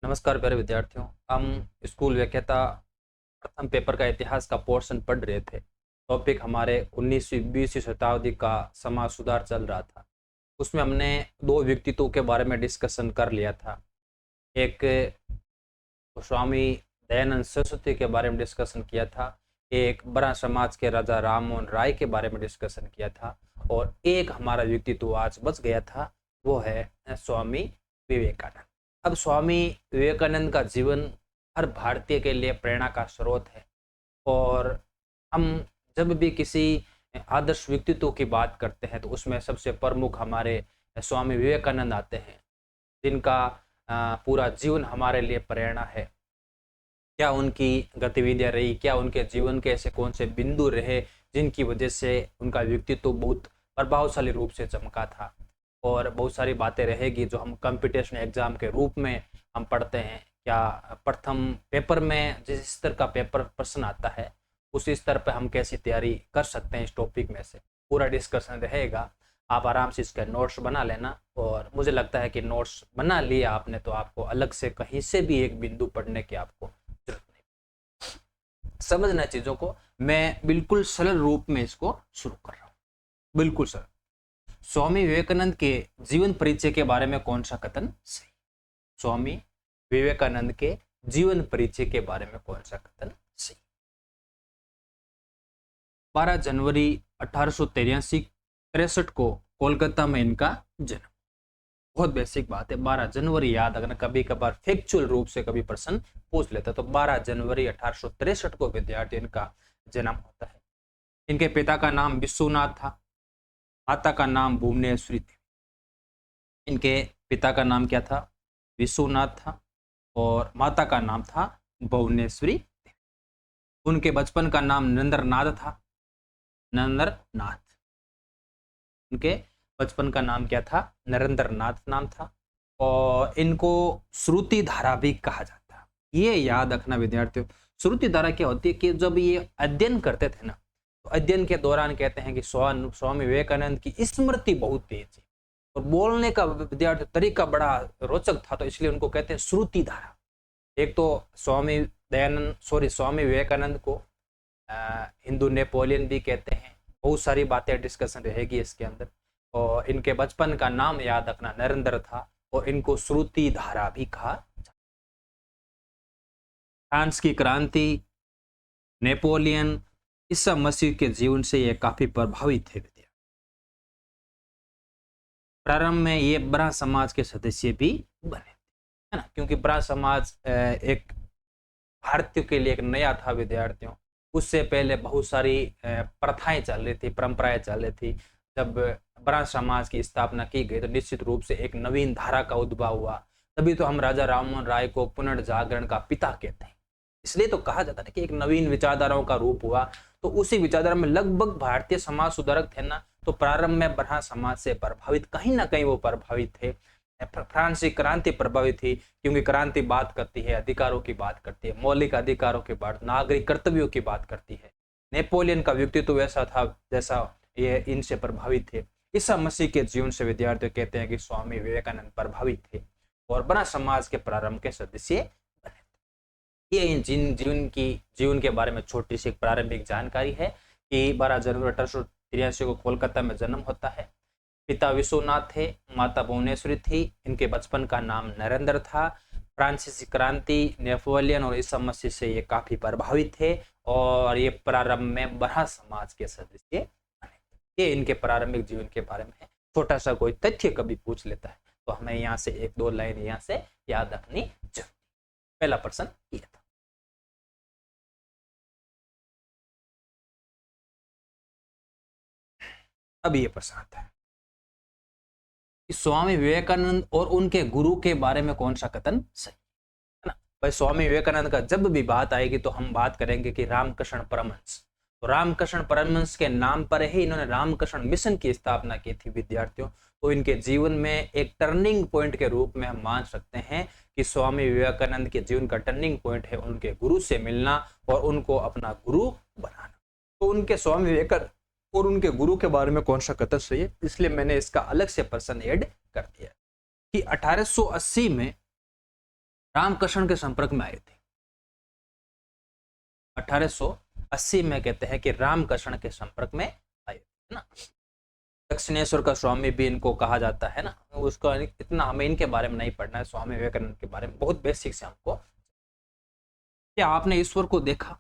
नमस्कार प्यारे विद्यार्थियों। हम स्कूल व्याख्याता प्रथम पेपर का इतिहास का पोर्शन पढ़ रहे थे। टॉपिक हमारे 19वीं 20वीं शताब्दी का समाज सुधार चल रहा था। उसमें हमने दो व्यक्तित्वों के बारे में डिस्कशन कर लिया था। एक स्वामी दयानंद सरस्वती के बारे में डिस्कशन किया था। एक ब्रह्म समाज के राजा राममोहन राय के बारे में डिस्कशन किया था। और एक हमारा व्यक्तित्व आज बच गया था, वो है स्वामी विवेकानंद। अब स्वामी विवेकानंद का जीवन हर भारतीय के लिए प्रेरणा का स्रोत है। और हम जब भी किसी आदर्श व्यक्तित्व की बात करते हैं तो उसमें सबसे प्रमुख हमारे स्वामी विवेकानंद आते हैं, जिनका पूरा जीवन हमारे लिए प्रेरणा है। क्या उनकी गतिविधियां रही, क्या उनके जीवन के ऐसे कौन से बिंदु रहे जिनकी वजह से उनका व्यक्तित्व बहुत प्रभावशाली रूप से चमका था। और बहुत सारी बातें रहेगी जो हम कंपटीशन एग्जाम के रूप में हम पढ़ते हैं। क्या प्रथम पेपर में जिस स्तर का पेपर प्रश्न आता है उस स्तर पर हम कैसी तैयारी कर सकते हैं, इस टॉपिक में से पूरा डिस्कशन रहेगा। आप आराम से इसके नोट्स बना लेना। और मुझे लगता है कि नोट्स बना लिया आपने तो आपको अलग से कहीं से भी एक बिंदु पढ़ने की आपको जरूरत नहीं। समझना चीजों को, मैं बिल्कुल सरल रूप में इसको शुरू कर रहा हूँ, बिल्कुल सरल। स्वामी विवेकानंद के जीवन परिचय के बारे में कौन सा कथन सही? स्वामी विवेकानंद के जीवन परिचय के बारे में कौन सा कथन सही? 12 जनवरी 1863 को कोलकाता में इनका जन्म। बहुत बेसिक बात है, 12 जनवरी याद अगर कभी कभार फैक्चुअल रूप से कभी प्रश्न पूछ लेता तो 12 जनवरी 1863 को विद्यार्थी इनका जन्म होता है। इनके पिता का नाम विश्वनाथ था, माता का नाम भुवनेश्वरी थी। इनके पिता का नाम क्या था? विश्वनाथ था। और माता का नाम था भुवनेश्वरी। उनके बचपन का नाम नरेंद्रनाथ था। नरेंद्रनाथ। उनके बचपन का नाम क्या था? नरेंद्रनाथ नाम था। और इनको श्रुति धारा भी कहा जाता है। ये याद रखना विद्यार्थियों, श्रुति धारा क्या होती है कि जब ये अध्ययन करते थे ना, तो अध्ययन के दौरान कहते हैं कि स्वामी विवेकानंद की स्मृति बहुत तेज है और बोलने का विद्यार्थी तरीका बड़ा रोचक था, तो इसलिए उनको कहते हैं श्रुति धारा। एक तो स्वामी विवेकानंद को हिंदू नेपोलियन भी कहते हैं। बहुत सारी बातें डिस्कशन रहेगी इसके अंदर। और इनके बचपन का नाम याद रखना नरेंद्र था और इनको श्रुति धारा भी कहा। फ्रांस की क्रांति, नेपोलियन, ईसा मसीह के जीवन से ये काफी प्रभावित थे विद्यार्थी। प्रारंभ में ये ब्रह्म समाज के सदस्य भी बने, है ना, क्योंकि ब्रह्म समाज एक भारतीयों के लिए एक नया था विद्यार्थियों। उससे पहले बहुत सारी प्रथाएं चल रही थी, परंपराएं चल रही थी। जब ब्रह्म समाज की स्थापना की गई तो निश्चित रूप से एक नवीन धारा का उद्भव हुआ। तभी तो हम राजा राममोहन राय को पुनर्जागरण का पिता कहते हैं। इसलिए तो कहा जाता है कि एक नवीन विचारधाराओं का रूप हुआ। तो उसी विचारधारा में लगभग भारतीय समाज सुधारक थे ना, तो प्रारंभ में ब्रह्म समाज से प्रभावित कहीं ना कहीं वो प्रभावित थे। फ्रांसीसी क्रांति प्रभावित थी क्योंकि क्रांति बात करती है अधिकारों की, बात करती है मौलिक अधिकारों की, बात नागरिक कर्तव्यों की बात करती है। नेपोलियन का व्यक्तित्व वैसा था जैसा ये इनसे प्रभावित थे। ईसा मसीह के जीवन से विद्यार्थी कहते हैं कि स्वामी विवेकानंद प्रभावित थे और ब्रह्म समाज के प्रारंभ के सदस्य बने थे। ये जीवन के बारे में छोटी सी प्रारंभिक जानकारी है कि 12 जनवरी 1883 को कोलकाता में जन्म होता है। पिता विश्वनाथ थे, माता भुवनेश्वरी थी। इनके बचपन का नाम नरेंद्र था। फ्रांसीसी क्रांति, नेपोलियन और ईसा मसीह से ये काफी प्रभावित थे और ये प्रारंभ में ब्रह्म समाज के सदस्य बने। ये इनके प्रारंभिक जीवन के बारे में है। छोटा सा कोई तथ्य कभी पूछ लेता है तो हमें यहाँ से एक दो लाइन यहाँ से याद रखनी जरूरी। पहला प्रश्न ये था। अब ये प्रश्न आता है कि स्वामी विवेकानंद और उनके गुरु के बारे में कौन सा कथन सही है ना। भाई स्वामी विवेकानंद का जब भी बात आएगी तो हम बात करेंगे कि रामकृष्ण परमहंस। तो रामकृष्ण परमहंस के नाम पर ही इन्होंने रामकृष्ण मिशन की स्थापना की थी विद्यार्थियों। तो इनके जीवन में एक टर्निंग पॉइंट के रूप में हम मान सकते हैं कि स्वामी विवेकानंद के जीवन का टर्निंग पॉइंट है उनके गुरु से मिलना और उनको अपना गुरु बनाना। तो उनके स्वामी विवेकानंद और उनके गुरु के बारे में कौन सा कथन सही है, इसलिए मैंने इसका अलग से प्रश्न ऐड कर दिया कि 1880 में रामकृष्ण के संपर्क में आए थे। 1880 में कहते हैं कि रामकृष्ण के संपर्क में आए थे ना। दक्षिणेश्वर का स्वामी भी इनको कहा जाता है ना। उसका इतना हमें इनके बारे में नहीं पढ़ना है, स्वामी विवेकानंद के बारे में बहुत बेसिक से हमको। क्या आपने ईश्वर को देखा?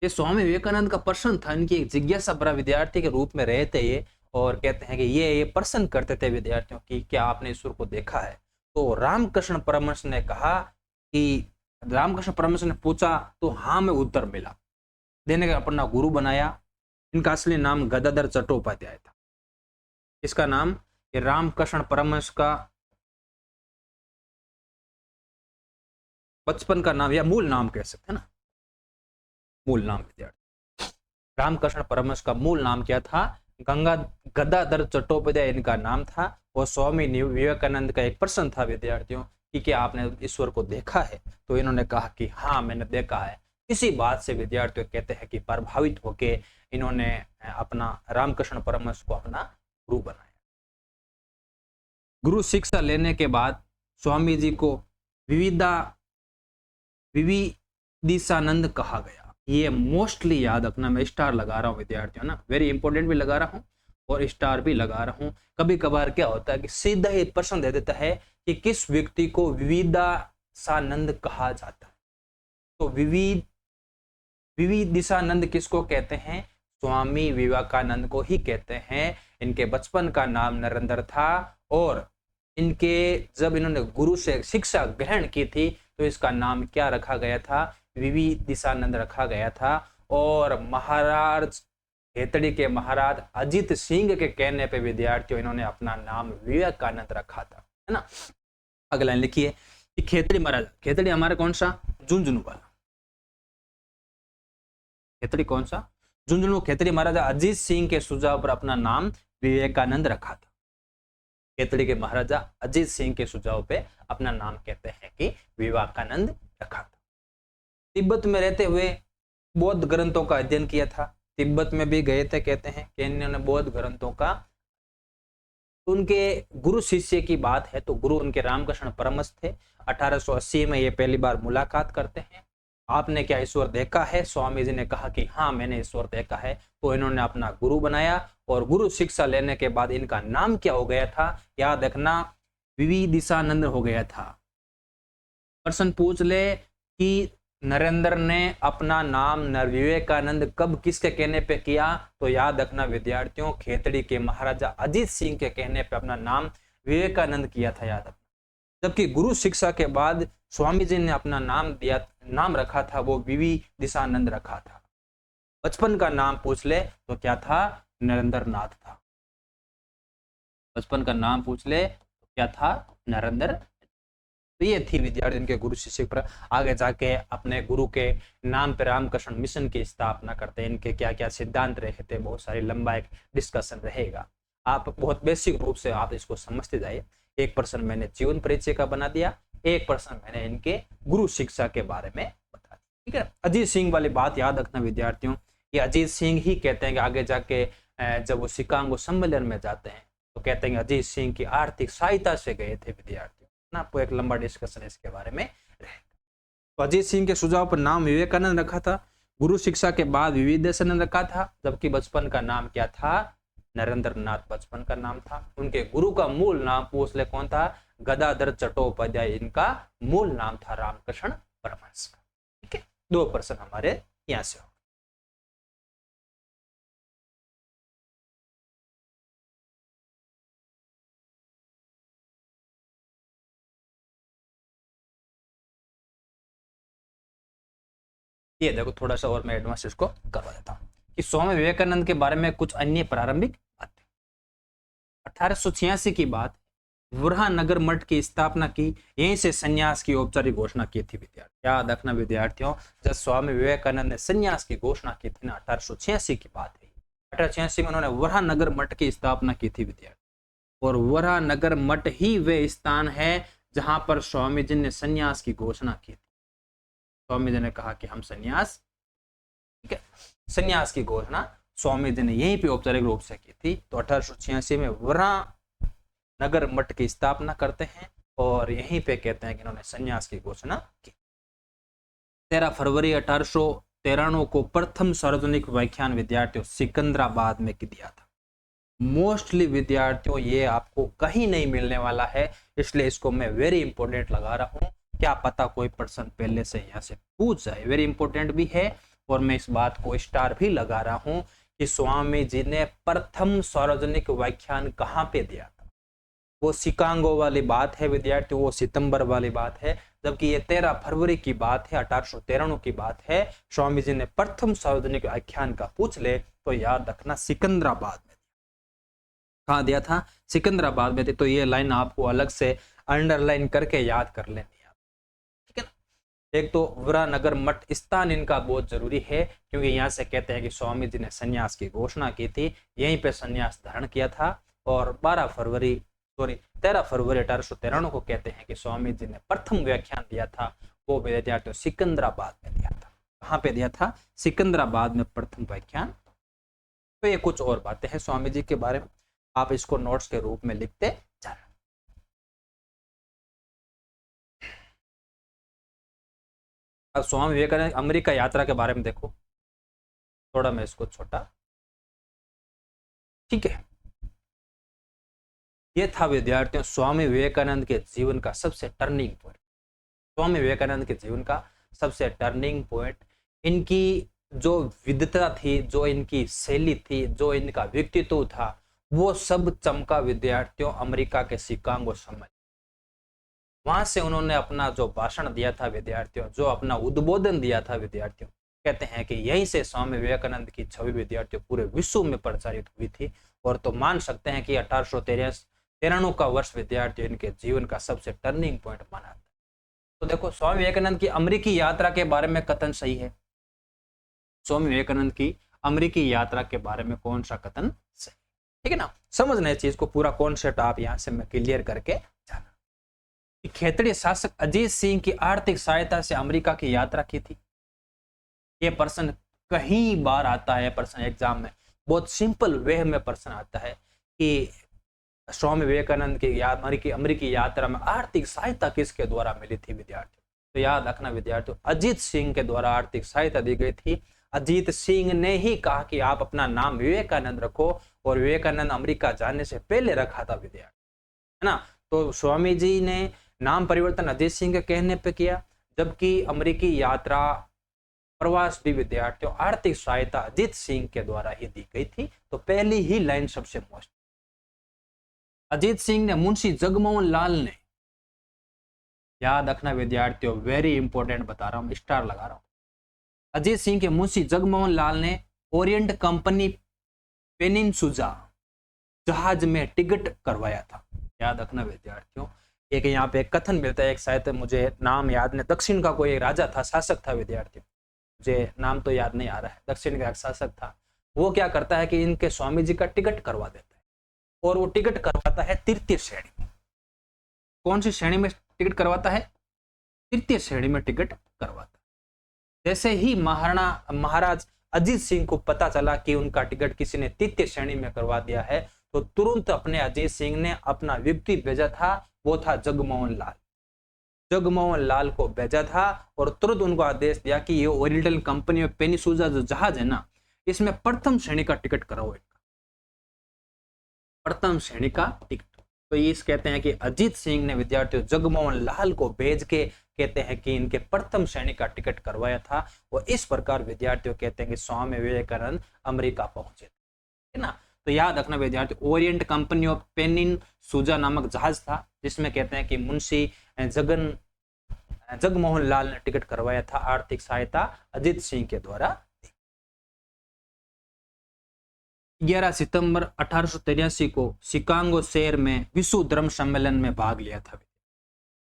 ये स्वामी विवेकानंद का प्रश्न था, इनकी एक जिज्ञासा भरा विद्यार्थी के रूप में रहे थे ये, और कहते हैं कि ये प्रश्न करते थे विद्यार्थियों की, क्या आपने ईश्वर को देखा है? तो रामकृष्ण परमहंस ने कहा कि, रामकृष्ण परमहंस ने पूछा तो हाँ में उत्तर मिला, देने का अपना गुरु बनाया। इनका असली नाम गदाधर चट्टोपाध्याय था। इसका नाम, ये रामकृष्ण परमहंस का बचपन का नाम या मूल नाम कह सकते हैं ना, मूल नाम विद्यार्थी। रामकृष्ण परमहंस का मूल नाम क्या था? गदाधर चट्टोपाध्याय इनका नाम था। और स्वामी विवेकानंद का एक प्रश्न था विद्यार्थियों कि क्या आपने ईश्वर को देखा है? तो इन्होंने कहा कि हाँ मैंने देखा है। इसी बात से विद्यार्थियों कहते हैं कि प्रभावित होके इन्होंने अपना रामकृष्ण परमहंस को अपना गुरु बनाया। गुरु शिक्षा लेने के बाद स्वामी जी को विविदिशानंद कहा गया। ये मोस्टली याद रखना, मैं स्टार लगा रहा हूँ विद्यार्थियों ना, वेरी इंपॉर्टेंट भी लगा रहा हूँ और स्टार भी लगा रहा हूँ। कभी कभार क्या होता है कि सीधा ही प्रश्न दे देता है कि किस व्यक्ति को विविदिशानंद कहा जाता है। तो विविदिशानंद किसको कहते हैं? स्वामी विवेकानंद को ही कहते हैं। इनके बचपन का नाम नरेंद्र था और इनके जब इन्होंने गुरु से शिक्षा ग्रहण की थी तो इसका नाम क्या रखा गया था? विविदिशानंद रखा गया था। और महाराज खेतड़ी के महाराज अजीत सिंह के कहने पे विद्यार्थियों इन्होंने अपना नाम विवेकानंद रखा था, है ना। अगला लिखिए कि खेतड़ी महाराज, खेतड़ी हमारे कौन सा? झुंझुनू वाला खेतड़ी, कौन सा? झुंझुनू खेतड़ी महाराजा अजीत सिंह के सुझाव पर अपना नाम विवेकानंद रखा था। खेतड़ी के महाराजा अजीत सिंह के सुझाव पे अपना नाम कहते हैं कि विवेकानंद रखा था। तिब्बत में रहते हुए बौद्ध ग्रंथों का अध्ययन किया था। तिब्बत में भी गए थे, कहते हैं कि इन्होंने बौद्ध ग्रंथों का। उनके गुरु शिष्य की बात है तो गुरु उनके रामकृष्ण परमहंस थे। 1880 में ये पहली बार मुलाकात करते हैं। आपने क्या ईश्वर देखा है? स्वामी जी ने कहा कि हाँ मैंने ईश्वर देखा है। तो इन्होंने अपना गुरु बनाया और गुरु शिक्षा लेने के बाद इनका नाम क्या हो गया था? याद रखना, विविदिशानंद हो गया था। प्रश्न पूछ ले कि नरेंद्र ने अपना नाम विवेकानंद कब किसके कहने पे किया? तो याद रखना विद्यार्थियों, खेतड़ी के महाराजा अजीत सिंह के कहने पे अपना नाम विवेकानंद किया था, याद रखना। जबकि गुरु शिक्षा के बाद स्वामी जी ने अपना नाम रखा था वो विविदिशानंद रखा था। बचपन का नाम पूछ ले तो क्या था? नरेंद्र नाथ था। बचपन का नाम पूछ ले तो क्या था? नरेंद्र। तो ये थी विद्यार्थी इनके गुरु शिष्य पर। आगे जाके अपने गुरु के नाम पर रामकृष्ण मिशन की स्थापना करते हैं। इनके क्या क्या सिद्धांत रहे थे, बहुत सारी लंबा एक डिस्कशन रहेगा। आप बहुत बेसिक रूप से आप इसको समझते जाइए। एक प्रश्न मैंने जीवन परिचय का बना दिया, एक प्रश्न मैंने इनके गुरु शिक्षा के बारे में बता दिया, ठीक है। अजीत सिंह वाली बात याद रखना विद्यार्थियों, ये अजीत सिंह ही कहते हैं कि आगे जाके जब वो शिकागो सम्मेलन में जाते हैं तो कहते हैं अजीत सिंह की आर्थिक सहायता से गए थे विद्यार्थियों ना। आपको एक लंबा डिस्कशन इसके बारे में रहेगा। तो अजीत सिंह के सुझाव पर नाम विवेकानंद रखा था। गुरु शिक्षा के बाद विविदिशानंद रखा था। जबकि बचपन का नाम क्या था? नरेंद्र नाथ बचपन का नाम था। उनके गुरु का मूल नाम पूछ ले कौन था? गदाधर चट्टोपाध्याय इनका मूल नाम था रामकृष्ण परमहंस का, ठीक है। 2 प्रश्न हमारे यहां से हो। ये देखो थोड़ा सा और मैं एडवांस इसको करवा देता हूँ कि स्वामी विवेकानंद के बारे में कुछ अन्य प्रारंभिक बातें। 1886 की बात, वुरहा नगर मठ की स्थापना की, यहीं से संन्यास की औपचारिक घोषणा की थी विद्यार्थी। याद रखना विद्यार्थियों, जब स्वामी विवेकानंद ने संन्यास की घोषणा की थी ना, 1886 की बात है। 1886 में उन्होंने वुरहा नगर मठ की स्थापना की थी विद्यार्थी। और वुरहा नगर मठ ही वे स्थान है जहां पर स्वामी जी ने संन्यास की घोषणा की थी। स्वामी जी ने कहा कि हम संन्यास, ठीक है, संन्यास की घोषणा स्वामी जी ने यहीं पे औपचारिक रूप से की थी। तो 1886 में वुरहा नगर मठ की स्थापना करते हैं और यहीं पे कहते हैं कि इन्होंने संन्यास की घोषणा की। 13 फरवरी 1893 को प्रथम सार्वजनिक व्याख्यान विद्यार्थियों सिकंदराबाद में दिया था। मोस्टली विद्यार्थियों ये आपको कहीं नहीं मिलने वाला है, इसलिए इसको मैं वेरी इंपॉर्टेंट लगा रहा हूं। क्या पता कोई पर्सन पहले से यहाँ से पूछ जाए, वेरी इंपॉर्टेंट भी है। और मैं इस बात को स्टार भी लगा रहा हूं कि स्वामी जी ने प्रथम सार्वजनिक व्याख्यान कहाँ पे दिया था। वो शिकागो वाली बात है विद्यार्थी, वो सितंबर वाली बात है, जबकि ये 13 फरवरी की बात है, 1893 की बात है। स्वामी जी ने प्रथम सार्वजनिक व्याख्यान का पूछ ले तो याद रखना सिकंदराबाद में। कहाँ दिया था? सिकंदराबाद में थे। तो ये लाइन आपको अलग से अंडरलाइन करके याद कर लेनी है, ठीक है ना। एक तो वरानगर मठ स्थान इनका बहुत जरूरी है, क्योंकि यहाँ से कहते हैं कि स्वामी जी ने संन्यास की घोषणा की थी, यहीं पे संन्यास धारण किया था। और 13 फरवरी 1893 को कहते हैं कि स्वामी जी ने प्रथम व्याख्यान दिया था, वो विद्यार्थियों सिकंदराबाद में दिया था। कहाँ पे दिया था? सिकंदराबाद में प्रथम व्याख्यान। तो ये कुछ और बातें हैं स्वामी जी के बारे में, आप इसको नोट्स के रूप में लिखते जाना। अब स्वामी विवेकानंद अमेरिका यात्रा के बारे में देखो, थोड़ा मैं इसको छोटा, ठीक है। ये था विद्यार्थियों स्वामी विवेकानंद के जीवन का सबसे टर्निंग पॉइंट। स्वामी विवेकानंद के जीवन का सबसे टर्निंग पॉइंट, इनकी जो विविधता थी, जो इनकी शैली थी, जो इनका व्यक्तित्व था, वो सब चमका विद्यार्थियों अमेरिका के शिकागो सम्मेलन। वहां से उन्होंने अपना जो भाषण दिया था विद्यार्थियों, जो अपना उद्बोधन दिया था विद्यार्थियों, कहते हैं कि यहीं से स्वामी विवेकानंद की छवि विद्यार्थियों पूरे विश्व में प्रचारित हुई थी। और तो मान सकते हैं कि 1893 का वर्ष विद्यार्थियों इनके जीवन का सबसे टर्निंग पॉइंट माना था। तो देखो स्वामी विवेकानंद की अमेरिकी यात्रा के बारे में कथन सही है, स्वामी विवेकानंद की अमेरिकी यात्रा के बारे में कौन सा कथन सही, ठीक है ना। समझना इस चीज को, पूरा कॉन्सेप्ट आप यहां से मैं क्लियर करके जाना। खेतड़ी शासक अजीत सिंह की आर्थिक सहायता से अमेरिका की यात्रा की थी। ये प्रश्न कहीं बार आता है, प्रश्न एग्जाम में बहुत सिंपल वे में प्रश्न आता है कि स्वामी विवेकानंद की अमेरिकी यात्रा में आर्थिक सहायता किसके द्वारा मिली थी विद्यार्थियों। तो याद रखना विद्यार्थियों, अजीत सिंह के द्वारा आर्थिक सहायता दी गई थी। अजीत सिंह ने ही कहा कि आप अपना नाम विवेकानंद रखो, और विवेकानंद अमेरिका जाने से पहले रखा था विद्यार्थी, है ना। तो स्वामी जी ने नाम परिवर्तन अजीत सिंह के कहने पे किया, जबकि अमेरिकी यात्रा प्रवास भी विद्यार्थियों आर्थिक सहायता अजीत सिंह के द्वारा ही दी गई थी। तो पहली ही लाइन सबसे मोस्ट, अजीत सिंह ने मुंशी जगमोहन लाल ने, याद रखना विद्यार्थियों वेरी इंपॉर्टेंट बता रहा हूं, स्टार लगा रहा हूं, अजीत सिंह के मुंशी जगमोहन लाल ने ओरिएंट कंपनी पेनिनसुला जहाज में टिकट करवाया था। याद रखना विद्यार्थियों, एक यहाँ पे एक कथन मिलता है, एक शायद मुझे नाम याद नहीं, दक्षिण का कोई राजा था, शासक था विद्यार्थियों, मुझे नाम तो याद नहीं आ रहा है, दक्षिण का एक शासक था। वो क्या करता है कि इनके स्वामी जी का टिकट करवा देता है, और वो टिकट करवाता है तृतीय श्रेणी। कौन सी श्रेणी में टिकट करवाता है? तृतीय श्रेणी में टिकट करवाता है। जैसे ही महाराज अजीत सिंह को पता चला कि उनका टिकट किसी ने तृतीय श्रेणी में करवा दिया है, तो तुरंत अपने अजीत सिंह ने अपना व्यक्ति भेजा था, वो था जगमोहन लाल। जगमोहन लाल को भेजा था और तुरंत उनको आदेश दिया कि ये ओरिएंटल कंपनी में पेनिसुला जो जहाज है ना, इसमें प्रथम श्रेणी का टिकट कराओ, प्रथम श्रेणी का टिकट। तो ये कहते हैं कि अजीत सिंह ने विद्यार्थियों जगमोहन लाल को भेज के कहते हैं कि इनके प्रथम श्रेणी का टिकट करवाया था। और इस प्रकार विद्यार्थियों कहते हैं कि स्वामी विवेकानंद अमेरिका पहुंचे, है ना। तो याद रखना विद्यार्थी, ओरिएंट कंपनी ऑफ पेनिनसुला नामक जहाज था, जिसमें कहते हैं कि मुंशी जगमोहन लाल ने टिकट करवाया था, आर्थिक सहायता अजीत सिंह के द्वारा। 11 सितंबर 1883 को शिकागो शहर में विश्व धर्म सम्मेलन में भाग लिया था।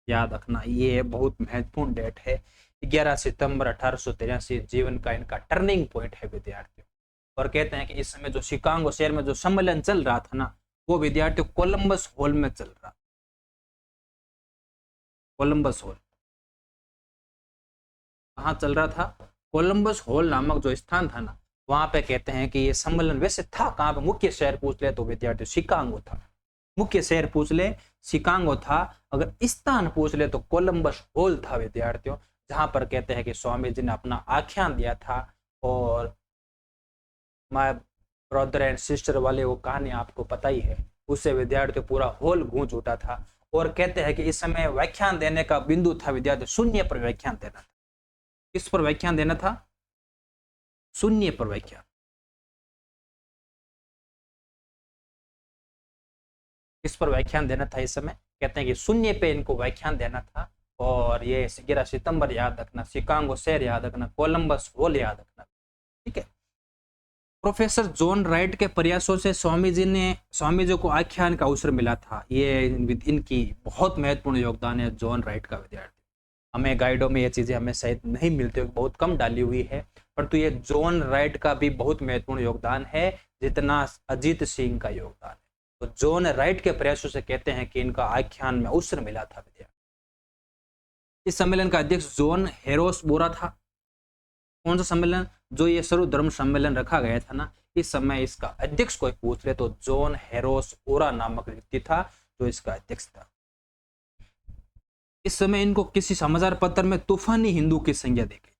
याद रखना ये बहुत महत्वपूर्ण डेट है, 11 सितंबर 1883 जीवन का इनका टर्निंग पॉइंट है विद्यार्थियों। और कहते हैं कि इस समय जो शिकागो शहर में जो सम्मेलन चल रहा था ना, वो विद्यार्थियों कोलंबस हॉल में चल रहा। कोलंबस हॉल कहाँ चल रहा था? कोलंबस हॉल नामक जो स्थान था ना, वहां पे कहते हैं कि ये सम्मेलन वैसे था कहाँ पे, मुख्य शहर पूछ ले तो विद्यार्थी शिकागो था, मुख्य शहर पूछ ले शिकागो था, अगर स्थान पूछ ले तो कोलंबस हॉल था विद्यार्थियों, जहां पर कहते हैं कि स्वामी जी ने अपना आख्यान दिया था। और माय ब्रदर एंड सिस्टर वाले वो कहानी आपको पता ही है, उससे विद्यार्थियों पूरा हॉल गूंज उठा था। और कहते हैं कि इस समय व्याख्यान देने का बिंदु था विद्यार्थी, शून्य पर व्याख्यान देना था। किस पर व्याख्यान देना था? शून्य पर व्याख्यान। किस पर व्याख्यान देना था इस समय? कहते हैं कि शून्य पे इनको व्याख्यान देना था। और ये 11 सितंबर याद रखना, शिकागो शहर याद रखना, कोलंबस हॉल याद रखना। ठीक है। प्रोफेसर जॉन राइट के प्रयासों से स्वामी जी को आख्यान का अवसर मिला था। ये इनकी बहुत महत्वपूर्ण योगदान है जॉन राइट का विद्यार्थी। हमें गाइडों में ये चीजें हमें शायद नहीं मिलती, बहुत कम डाली हुई है, परंतु ये जॉन राइट का भी बहुत महत्वपूर्ण योगदान है जितना अजीत सिंह का योगदान है। तो जॉन राइट के प्रयासों से कहते हैं कि इनका आख्यान में अवसर मिला था विद्यार्थी। इस सम्मेलन का अध्यक्ष जॉन हेरोस बोरा था। कौन सा सम्मेलन? जो ये सर्वधर्म सम्मेलन रखा गया था ना, इस समय इसका अध्यक्ष कोई पूछ ले तो जॉन हेरोस ओरा नामक व्यक्ति था जो इसका अध्यक्ष था। इस समय इनको किसी समाचार पत्र में तूफानी हिंदू की संज्ञा दी गई।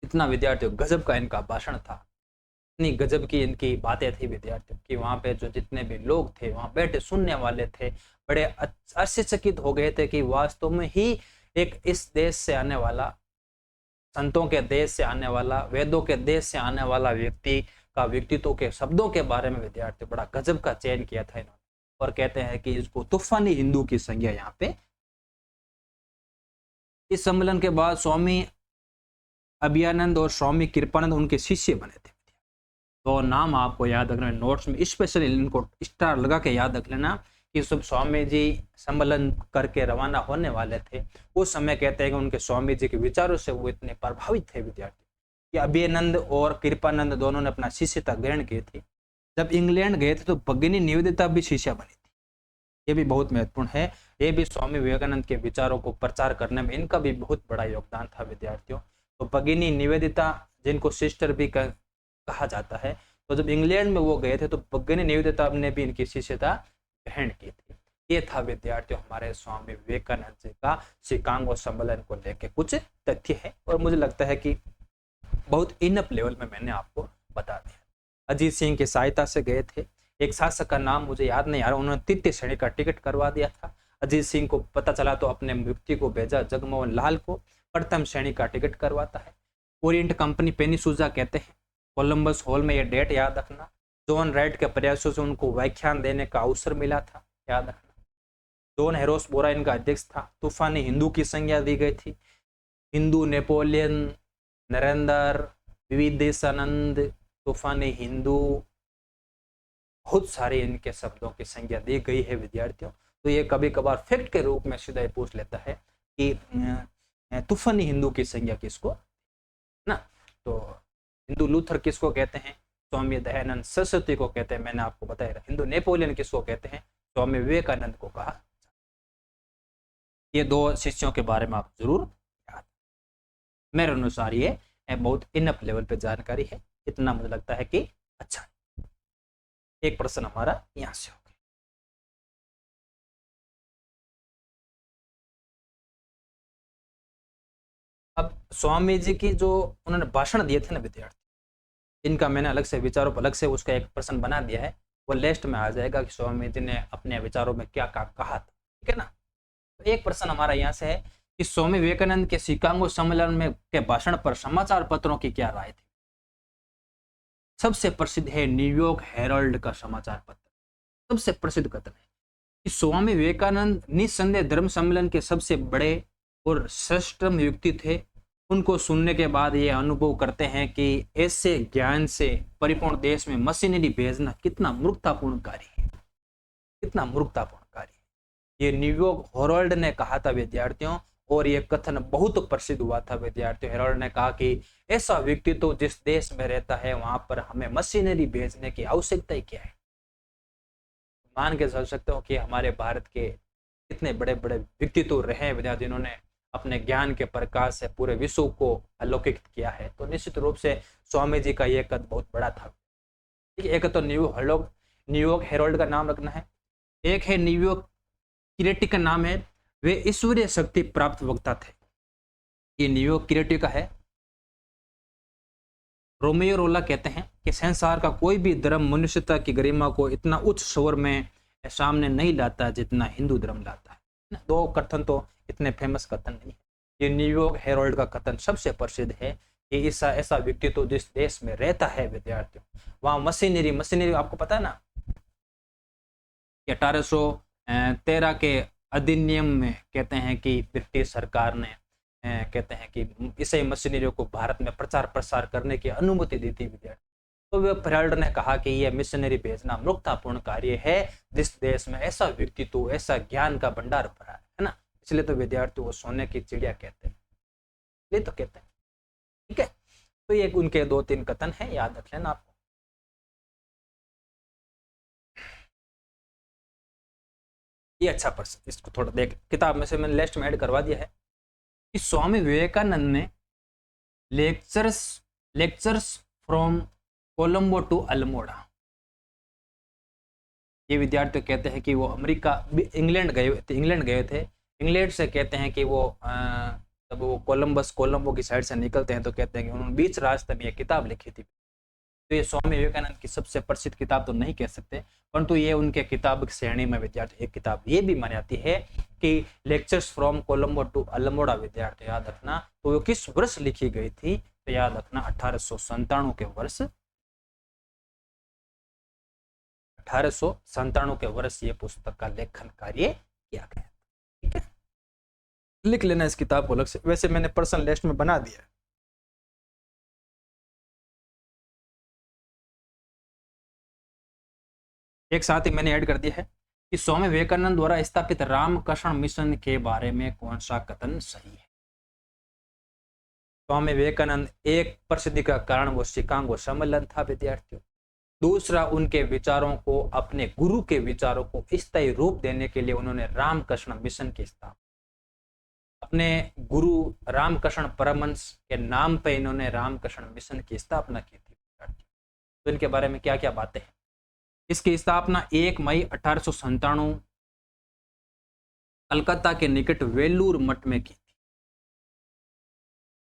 इतना विद्यार्थियों गजब का इनका भाषण था, इतनी गजब की इनकी बातें थी विद्यार्थियों कि वहां पे जो जितने भी लोग थे वहां बैठे सुनने वाले थे, बड़े आश्चर्यचकित हो गए थे कि वास्तव में ही एक इस देश से आने वाला, संतों के देश से आने वाला, वेदों के देश से आने वाला व्यक्ति का व्यक्तित्व के शब्दों के बारे में विद्यार्थी बड़ा गजब का चयन किया था इन्होंने। और कहते हैं कि इसको तूफानी हिंदू की संज्ञा यहाँ पे। इस सम्मेलन के बाद स्वामी अभयानंद और स्वामी कृपानंद उनके शिष्य बने थे। तो नाम आपको याद रखना, नोट्स में स्पेशली इनको स्टार लगा के याद रख लेना कि सब स्वामी जी सम्मेलन करके रवाना होने वाले थे। उस समय कहते हैं कि उनके स्वामी जी के विचारों से वो इतने प्रभावित थे विद्यार्थी कि अभयानंद और कृपानंद दोनों ने अपना शिष्यता ग्रहण की थी। जब इंग्लैंड गए थे तो भगिनी निवेदिता भी शिष्या बनी थी। ये भी बहुत महत्वपूर्ण है। ये भी स्वामी विवेकानंद के विचारों को प्रचार करने में इनका भी बहुत बड़ा योगदान था विद्यार्थियों। तो भगिनी निवेदिता जिनको सिस्टर भी कहा जाता है, तो जब इंग्लैंड में वो गए थे तो भगिनी निवेदिता ने भी इनकी शिष्यता ग्रहण की थी। ये था विद्यार्थियों हमारे स्वामी विवेकानंद जी का शिकागो सम्मेलन को लेकर कुछ तथ्य है, और मुझे लगता है कि बहुत इनअप लेवल में मैंने आपको बता दिया। अजीत सिंह की सहायता से गए थे। एक शासक का नाम मुझे याद नहीं आ रहा, उन्होंने तृतीय श्रेणी का टिकट करवा दिया था। अजीत सिंह को पता चला तो अपने व्यक्ति को भेजा, जगमोहन लाल को प्रथम श्रेणी का टिकट करवाता है। ओरिएंट कंपनी पेनी सूजा कहते हैं। कोलंबस हॉल में ये डेट याद रखना। जॉन राइट के प्रयासों से उनको व्याख्यान देने का अवसर मिला था, याद रखना। जॉन हेरोस बोरा इनका अध्यक्ष था। तूफानी हिंदू की संज्ञा दी गई थी। हिंदू नेपोलियन, नरेंद्र, विविधेशानंद, तूफानी हिंदू, बहुत सारे इनके शब्दों की संज्ञा दी गई है विद्यार्थियों। तो ये कभी कभार फैक्ट के रूप में सीधा पूछ लेता है कि तूफानी हिंदू की संज्ञा किसको ना। तो हिंदू लूथर किसको कहते हैं? स्वामी दयानंद सरस्वती को कहते हैं, मैंने आपको बताया। हिंदू नेपोलियन किसको कहते हैं? स्वामी विवेकानंद को कहा। ये दो शिष्यों के बारे में आप जरूर याद। मेरे अनुसार ये बहुत इनअप लेवल पे जानकारी है, इतना मुझे लगता है कि अच्छा है। एक प्रश्न हमारा यहां से हो गया। अब स्वामी जी की जो उन्होंने भाषण दिए थे ना विद्यार्थी, इनका मैंने अलग से विचारों पर अलग से उसका एक प्रश्न बना दिया है, वो लिस्ट में आ जाएगा कि स्वामी जी ने अपने विचारों में क्या कहा था। ठीक है ना। तो एक प्रश्न हमारा यहाँ से है कि स्वामी विवेकानंद के शिकागो सम्मेलन में के भाषण पर समाचार पत्रों की क्या राय थी? सबसे प्रसिद्ध है न्यूयॉर्क हेराल्ड का समाचार पत्र। सबसे प्रसिद्ध कथन है कि स्वामी विवेकानंद निस्संदेह धर्म सम्मेलन के सबसे बड़े और श्रेष्ठतम व्यक्ति थे। उनको सुनने के बाद ये अनुभव करते हैं कि ऐसे ज्ञान से परिपूर्ण देश में मशीनरी भेजना कितना मूर्खतापूर्ण कार्य है, कितना मूर्खतापूर्ण कार्य है। ये न्यूयॉर्क हेराल्ड ने कहा था विद्यार्थियों, और ये कथन बहुत प्रसिद्ध हुआ था विद्यार्थियों। हेराल्ड ने कहा कि ऐसा व्यक्ति तो जिस देश में रहता है वहां पर हमें मशीनरी भेजने की आवश्यकता ही क्या है। मान के चल सकते हो कि हमारे भारत के इतने बड़े बड़े व्यक्तित्व रहे विद्यार्थी जिन्होंने अपने ज्ञान के प्रकाश से पूरे विश्व को आलोकित किया है, तो निश्चित रूप से स्वामी जी का यह कद बहुत बड़ा था। ठीक है। एक तो न्यू न्यूयॉर्क हेरोल्ड का नाम रखना है, एक है न्यूयॉर्क क्रिएटिव का नाम है, वे ईश्वरीय शक्ति प्राप्त वक्ता थे। ये न्यूयॉर्क क्रिएटिव का है। रोमियो रोला कहते हैं कि संसार का कोई भी धर्म मनुष्यता की गरिमा को इतना उच्च स्वर में सामने नहीं लाता जितना हिंदू धर्म लाता है। दो कथन तो इतने फेमस कथन नहीं है। ये न्यूयॉर्क हेरोल्ड का कथन सबसे प्रसिद्ध है कि ऐसा ऐसा व्यक्ति तो जिस देश में रहता है विद्यार्थियों, वहां मशीनरी आपको पता है ना कि 1813 के अधिनियम में कहते हैं कि ब्रिटिश सरकार ने कहते हैं कि ईसाई मशीनरियों को भारत में प्रचार प्रसार करने की अनुमति दी थी विद्यार्थी। तो वे हेरोल्ड ने कहा कि यह मिशनरी भेजना मूर्खतापूर्ण कार्य है जिस देश में ऐसा व्यक्तित्व ऐसा ज्ञान का भंडार भरा है ना। इसलिए तो विद्यार्थियों को सोने की चिड़िया कहते हैं, ये तो कहते हैं। ठीक है, तो ये उनके 2-3 कथन है, याद रख लेना आपको। ये अच्छा प्रश्न, इसको थोड़ा देख, किताब में से मैंने लिस्ट में ऐड करवा दिया है कि स्वामी विवेकानंद ने lectures from Colombo to Almora, ये विद्यार्थी कहते हैं कि वो इंग्लैंड गए थे। इंग्लैंड से कहते हैं कि वो जब वो कोलंबो की साइड से निकलते हैं तो कहते हैं कि उन्होंने बीच रास्ते में ये किताब लिखी थी। तो ये स्वामी विवेकानंद की सबसे प्रसिद्ध किताब तो नहीं कह सकते, परंतु ये उनके किताब की श्रेणी में विद्यार्थी एक किताब ये भी मानी जाती है कि lectures from Colombo to Almora. विद्यार्थी याद रखना, तो वो किस वर्ष लिखी गई थी, तो याद रखना 1897 के वर्ष, 1897 के वर्ष ये पुस्तक का लेखन कार्य किया गया। ठीक है, लिख लेना इस किताब को अलग से, वैसे मैंने पर्सनल लिस्ट में बना दिया है। एक साथ ही मैंने ऐड कर दिया है कि स्वामी विवेकानंद द्वारा स्थापित रामकृष्ण मिशन के बारे में कौन सा कथन सही है। स्वामी विवेकानंद, एक प्रसिद्धि का कारण वो शिकागो सम्मेलन था विद्यार्थियों। दूसरा, उनके विचारों को, अपने गुरु के विचारों को स्थायी रूप देने के लिए उन्होंने रामकृष्ण मिशन की स्थापना, अपने गुरु रामकृष्ण परमहंस के नाम पे इन्होंने रामकृष्ण मिशन की स्थापना की थी। तो इनके बारे में क्या क्या बातें हैं। इसकी स्थापना 1 मई 1897 कलकत्ता के निकट वेलूर मठ में की थी।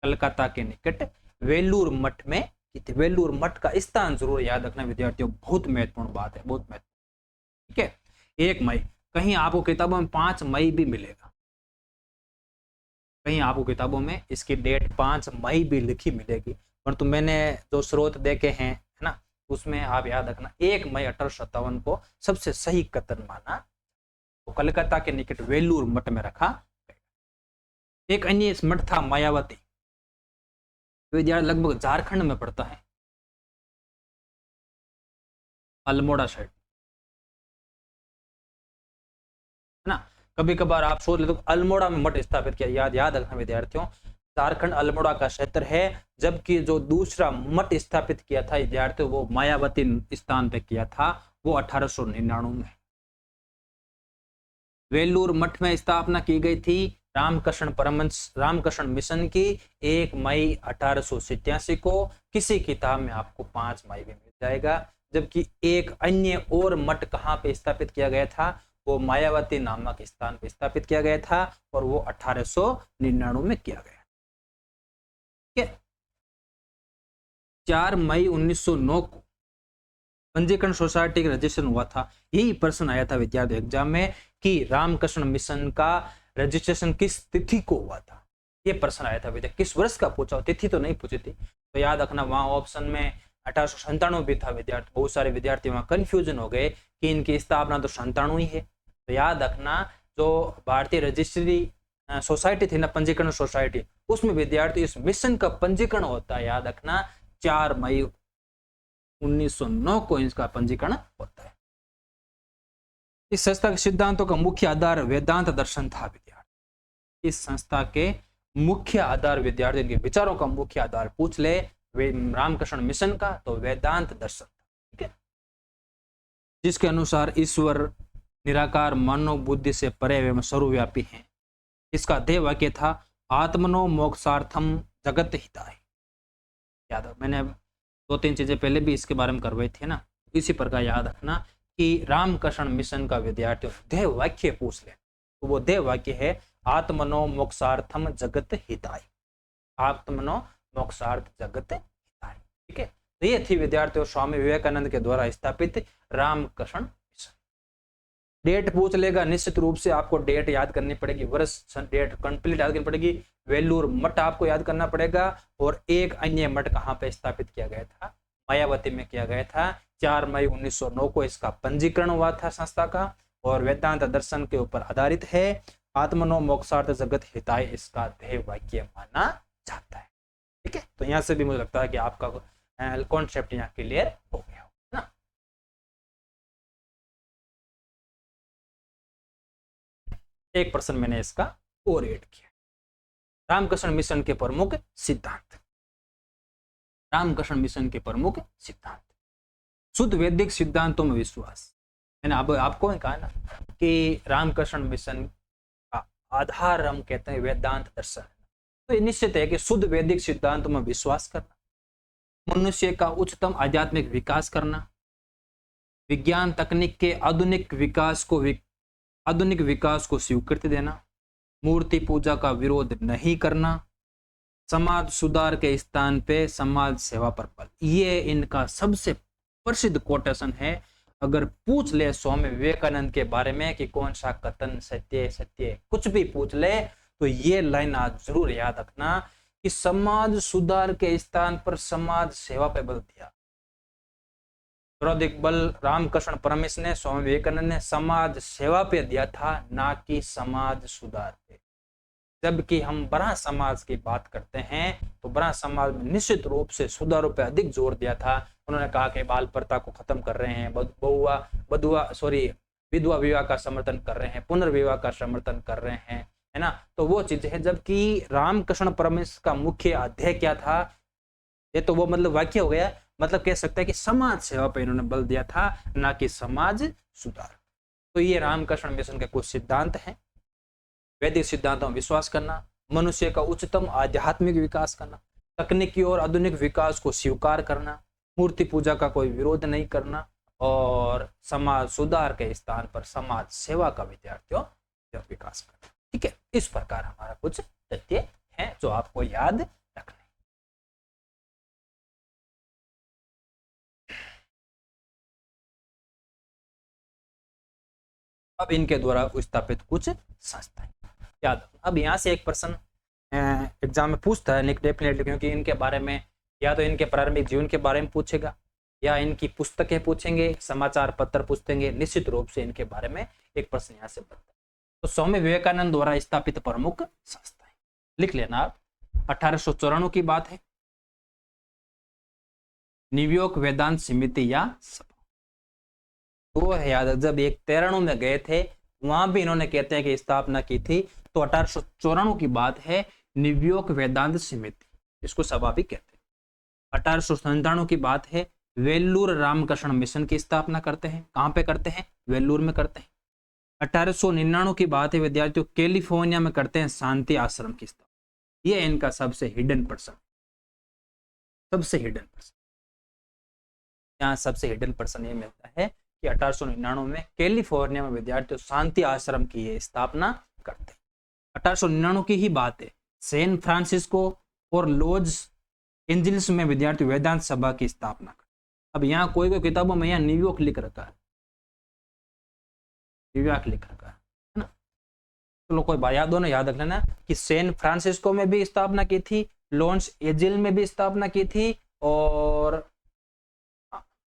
कलकत्ता के निकट वेलूर मठ में की थी। वेलूर मठ का स्थान जरूर याद रखना विद्यार्थियों, बहुत महत्वपूर्ण बात है, बहुत महत्वपूर्ण। ठीक है, 1 मई, कहीं आपको किताबों में 5 मई भी मिलेगा, कहीं आपको किताबों में इसकी डेट 5 मई भी लिखी मिलेगी, परंतु मैंने जो स्रोत देखे हैं है ना, उसमें आप याद रखना 1 मई 1857 को सबसे सही कथन माना। तो कलकत्ता के निकट वेलूर मठ में रखा गया। एक अन्य मठ था मायावती, विद्यार्थी लगभग झारखंड में पड़ता है, अल्मोड़ा साइड है ना। कभी कभार आप सोच लेते हो अल्मोड़ा में मठ स्थापित किया, याद रखना विद्यार्थियों, झारखंड अल्मोड़ा का क्षेत्र है, जबकि जो दूसरा मठ स्थापित किया था विद्यार्थियों वो मायावती स्थान पे किया था, वो 1899 में वेलूर मठ में स्थापना की गई थी रामकृष्ण परमहंस रामकृष्ण मिशन की 1 मई 1887 को। किसी किताब में आपको 5 मई भी मिल जाएगा। जबकि एक अन्य और मठ कहाँ पे स्थापित किया गया था, वो मायावती नामक स्थान पे स्थापित किया गया था और वो 1899 में किया गया। ठीक है, 4 मई 1909 को पंजीकरण सोसाइटी का रजिस्ट्रेशन हुआ था। यही प्रश्न आया था विद्यार्थी एग्जाम में कि रामकृष्ण मिशन का रजिस्ट्रेशन किस तिथि को हुआ था, ये प्रश्न आया था विद्यार्थी, किस वर्ष का पूछा, तिथि तो नहीं पूछी थी। तो याद रखना वहां ऑप्शन में 1897 भी था विद्यार्थी। बहुत सारे विद्यार्थी वहां कंफ्यूजन हो गए कि इनकी स्थापना तो 97 ही है। तो याद रखना जो भारतीय रजिस्ट्री सोसाइटी थी ना, पंजीकरण सोसाइटी, उसमें विद्यार्थी इस मिशन का पंजीकरण होता है, याद रखना 4 मई 1909 को इसका पंजीकरण होता है। इस संस्था के सिद्धांतों का मुख्य आधार वेदांत दर्शन था विद्यार्थी। इस संस्था के मुख्य आधार विद्यार्थी के विचारों का मुख्य आधार पूछ ले रामकृष्ण मिशन का, तो वेदांत दर्शन। ठीक है, जिसके अनुसार ईश्वर निराकार मानव बुद्धि से परे एवं सर्वव्यापी है। इसका ध्येय वाक्य था आत्मनो मोक्षार्थम जगत हिताय। याद है, मैंने 2-3 चीजें पहले भी इसके बारे में करवाई थी ना, इसी प्रकार याद रखना कि रामकृष्ण मिशन का विद्यार्थियों ध्येय वाक्य पूछ ले, तो वो ध्येय वाक्य है आत्मनो मोक्षार्थम जगत हिताय। आत्मनो मोक्षार्थ जगत हिताय। ठीक है, तो ये थी विद्यार्थियों स्वामी विवेकानंद के द्वारा स्थापित रामकृष्ण मिशन। डेट पूछ लेगा, निश्चित रूप से आपको डेट याद करनी पड़ेगी, वर्ष डेट कंप्लीट याद करनी पड़ेगी। वेलूर मठ आपको याद करना पड़ेगा, और एक अन्य मठ कहाँ पे स्थापित किया गया था, मायावती में किया गया था। 4 मई 1909 को इसका पंजीकरण हुआ था संस्था का, और वेदांत दर्शन के ऊपर आधारित है। आत्मनो मोक्षार्थ जगत हिताय इसका ध्येय वाक्य माना जाता है। ठीक है, तो यहां से भी मुझे लगता है कि आपका कॉन्सेप्ट यहाँ क्लियर हो गया ना। एक प्रश्न मैंने इसका और ऐड किया, रामकृष्ण मिशन के प्रमुख सिद्धांत। रामकृष्ण मिशन के प्रमुख सिद्धांत, शुद्ध वैदिक सिद्धांतों में विश्वास। मैंने अब आपको कहा ना कि रामकृष्ण मिशन का आधार हम कहते हैं वेदांत दर्शन, तो ये निश्चित है कि शुद्ध वैदिक सिद्धांतों में विश्वास करना, मनुष्य का उच्चतम आध्यात्मिक विकास करना, विज्ञान तकनीक के आधुनिक विकास को स्वीकृति देना, मूर्ति पूजा का विरोध नहीं करना, समाज सुधार के स्थान पे समाज सेवा पर बल। ये इनका सबसे प्रसिद्ध कोटेशन है। अगर पूछ ले स्वामी विवेकानंद के बारे में कि कौन सा कथन सत्य सत्य, कुछ भी पूछ ले, तो ये लाइन आज जरूर याद रखना कि समाज सुधार के स्थान पर समाज सेवा पे बल दिया। सर्वाधिक बल रामकृष्ण परमहंस ने, स्वामी विवेकानंद ने समाज सेवा पे दिया था, ना कि समाज सुधार पे। जबकि हम बड़ा समाज की बात करते हैं तो बड़ा समाज में निश्चित रूप से सुधारों पे अधिक जोर दिया था। उन्होंने कहा कि बाल प्रथा को खत्म कर रहे हैं, विधवा विवाह का समर्थन कर रहे हैं, पुनर्विवाह का समर्थन कर रहे हैं, है ना। तो वो चीज है। जबकि रामकृष्ण परमहंस का मुख्य अध्यय क्या था, ये तो वो मतलब वाक्य हो गया, मतलब कह सकते हैं कि समाज सेवा पे इन्होंने बल दिया था, ना कि समाज सुधार। तो ये रामकृष्ण मिशन के कुछ सिद्धांत हैं। वैदिक सिद्धांतों में विश्वास करना, मनुष्य का उच्चतम आध्यात्मिक विकास करना, तकनीकी और आधुनिक विकास को स्वीकार करना, मूर्ति पूजा का कोई विरोध नहीं करना, और समाज सुधार के स्थान पर समाज सेवा का विद्यार्थियों विकास करना। ठीक है, इस प्रकार हमारा कुछ तथ्य हैं जो आपको याद रखना है। अब इनके द्वारा स्थापित कुछ संस्थाएं याद। अब यहाँ से एक प्रश्न एग्जाम में पूछता है डेफिनेटली, क्योंकि इनके बारे में या तो इनके प्रारंभिक जीवन के बारे में पूछेगा, या इनकी पुस्तकें पूछेंगे, समाचार पत्र पूछेंगे। निश्चित रूप से इनके बारे में एक प्रश्न यहाँ से बनता है। तो स्वामी विवेकानंद द्वारा स्थापित प्रमुख संस्थाएं लिख लेना आप। 1894 की बात है, न्यूयॉर्क वेदांत समिति या सभा। तो याद, जब एक 93 में गए थे, वहां भी इन्होंने कहते हैं कि स्थापना की थी। तो 1894 की बात है, न्यूयॉर्क वेदांत समिति, इसको सभा भी कहते हैं। 1897 की बात है, वेल्लूर रामकृष्ण मिशन की स्थापना करते हैं। कहां पे करते हैं? वेल्लूर में करते हैं। 1899 की बात है विद्यार्थियों, कैलिफोर्निया में करते हैं शांति आश्रम की स्थापना। ये इनका सबसे हिडन पर्सन, सबसे हिडन पर्सन, यहाँ सबसे हिडन पर्सन ये मिलता है कि 1899 में कैलिफोर्निया में विद्यार्थियों शांति आश्रम की ये स्थापना करते हैं। 1899 की ही बात है, सैन फ्रांसिस्को और लॉस एंजलिस में विद्यार्थी वेदांत सभा की स्थापना करते। अब यहाँ कोई कोई किताबों में यहाँ न्यूयॉर्क लिख रखा है, न्यूयॉर्क लिख रखा है ना। चलो कोई बात याद हो ना, याद रख लेना कि सैन फ्रांसिस्को में भी स्थापना की थी, लॉस एंजलिस में भी स्थापना की थी, और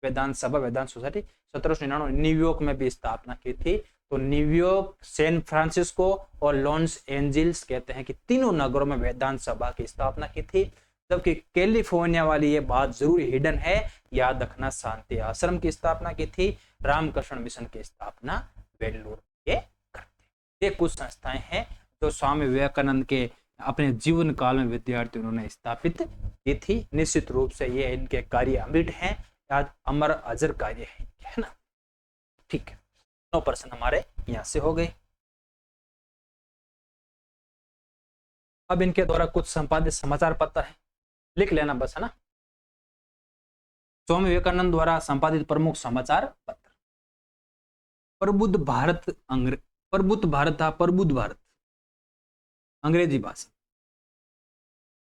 वेदांत सभा वेदांत सोसाइटी 1799 न्यूयॉर्क में भी स्थापना की थी। तो न्यूयॉर्क, सैन फ्रांसिस्को और लॉस एंजलिस कहते हैं कि तीनों नगरों में वेदांत सभा की स्थापना की थी। जबकि कैलिफोर्निया वाली ये बात जरूर हिडन है, याद रखना, शांति आश्रम की स्थापना की थी। रामकृष्ण मिशन की स्थापना वेल्लूर के करते। ये कुछ संस्थाएं हैं जो स्वामी विवेकानंद के अपने जीवन काल में विद्यार्थी उन्होंने स्थापित की थी। निश्चित रूप से ये इनके कार्य अमृत हैं, याद अमर अजर कार्य है ना। ठीक है, 9% हमारे यहां से हो गए। अब इनके द्वारा कुछ संपादित समाचार पत्र है, लिख लेना बस, है ना। स्वामी विवेकानंद द्वारा संपादित प्रमुख समाचार पत्र। प्रबुद्ध भारत प्रबुद्ध भारत था, प्रबुद्ध भारत अंग्रेजी भाषा।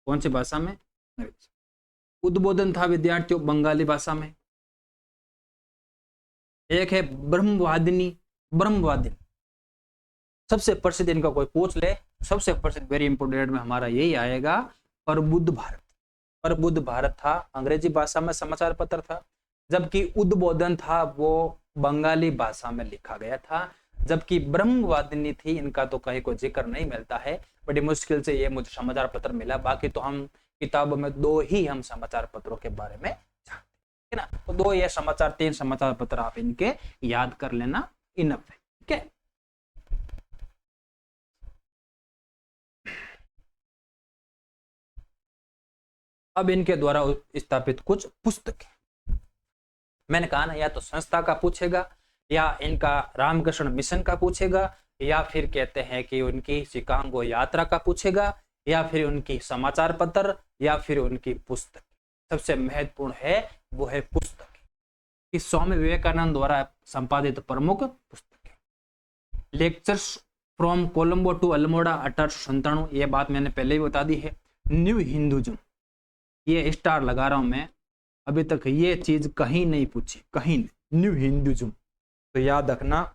कौन सी भाषा में? अंग्रेजी। उद्बोधन था विद्यार्थियों बंगाली भाषा में। एक है ब्रह्मवादिनी, ब्रह्मवादिनी सबसे प्रसिद्ध, इनका कोई पूछ ले सबसे प्रसिद्ध वेरी इंपोर्टेंट में हमारा यही आएगा, प्रबुद्ध भारत। प्रबुद्ध भारत था अंग्रेजी भाषा में समाचार पत्र था, जबकि उद्बोधन था वो बंगाली भाषा में लिखा गया था। जबकि ब्रह्मवादिनी थी, इनका तो कहीं कोई जिक्र नहीं मिलता है, बड़ी मुश्किल से ये मुझे समाचार पत्र मिला। बाकी तो हम किताबों में दो ही हम समाचार पत्रों के बारे में जानते हैं ना, तो दो ये समाचार, तीन समाचार पत्र आप इनके याद कर लेना, इनफ है। ठीक है, अब इनके द्वारा स्थापित कुछ पुस्तक, मैंने कहा ना, या तो संस्था का पूछेगा, या इनका रामकृष्ण मिशन का पूछेगा, या फिर कहते हैं कि उनकी शिकागो यात्रा का पूछेगा, या फिर उनकी समाचार पत्र, या फिर उनकी पुस्तक। सबसे महत्वपूर्ण है वो है पुस्तक, कि स्वामी विवेकानंद द्वारा संपादित प्रमुख पुस्तक है। Lectures from Colombo to Almora 1897, ये बात मैंने पहले ही बता दी है। न्यू हिंदुइज्म, ये स्टार लगा रहा हूं मैं, अभी तक ये चीज कहीं नहीं पूछी, कहीं नहीं। न्यू हिंदुइज्म, तो याद रखना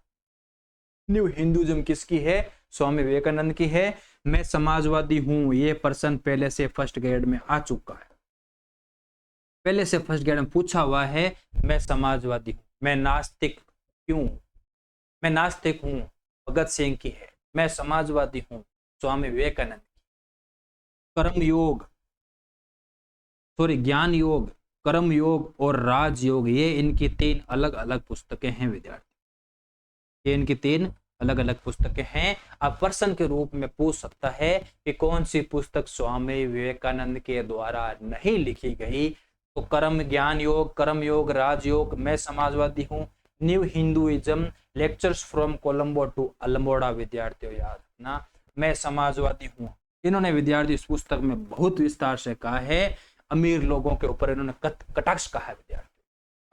न्यू हिंदुइज्म किसकी है? स्वामी विवेकानंद की है। मैं समाजवादी हूं, ये पर्सन पहले से फर्स्ट ग्रेड में आ चुका है, पहले से फर्स्ट ग्रेड में पूछा हुआ है। मैं समाजवादी हूं। मैं नास्तिक क्यों? मैं नास्तिक हूं, भगत सिंह की है। मैं समाजवादी हूं, स्वामी विवेकानंद की। कर्म योग, सॉरी ज्ञान योग, कर्म योग और राजयोग, ये इनकी तीन अलग अलग पुस्तकें हैं विद्यार्थी, ये इनकी तीन अलग अलग पुस्तकें हैं। अब प्रश्न के रूप में पूछ सकता है कि कौन सी पुस्तक स्वामी विवेकानंद के द्वारा नहीं लिखी गई, तो कर्म ज्ञान योग, कर्म योग, राजयोग, मैं समाजवादी हूं, new Hinduism, lectures from Colombo to Almora. विद्यार्थियों याद रखना, मैं समाजवादी हूं, इन्होंने विद्यार्थी इस पुस्तक में बहुत विस्तार से कहा है। अमीर लोगों के ऊपर इन्होंने कटाक्ष कहा है विद्यार्थी,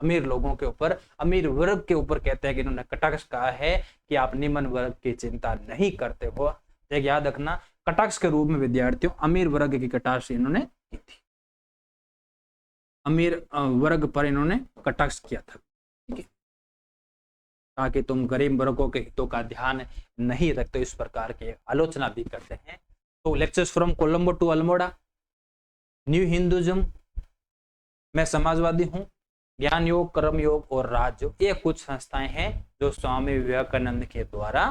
अमीर लोगों के ऊपर, अमीर वर्ग के ऊपर कहते हैं कि इन्होंने कटाक्ष कहा है कि आप निम्न वर्ग की चिंता नहीं करते हो। एक याद रखना, कटाक्ष के रूप में विद्यार्थियों अमीर वर्ग की कटाक्ष इन्होंने की थी, अमीर वर्ग पर इन्होंने कटाक्ष किया था, ठीक है, ताकि तुम गरीब वर्गों के हितों का ध्यान नहीं रखते, इस प्रकार की आलोचना भी करते हैं। तो lectures from Colombo to Almora, new Hinduism, मैं समाजवादी हूं, ज्ञान योग, कर्म योग और राजयोग, ये कुछ संस्थाएं हैं जो स्वामी विवेकानंद के द्वारा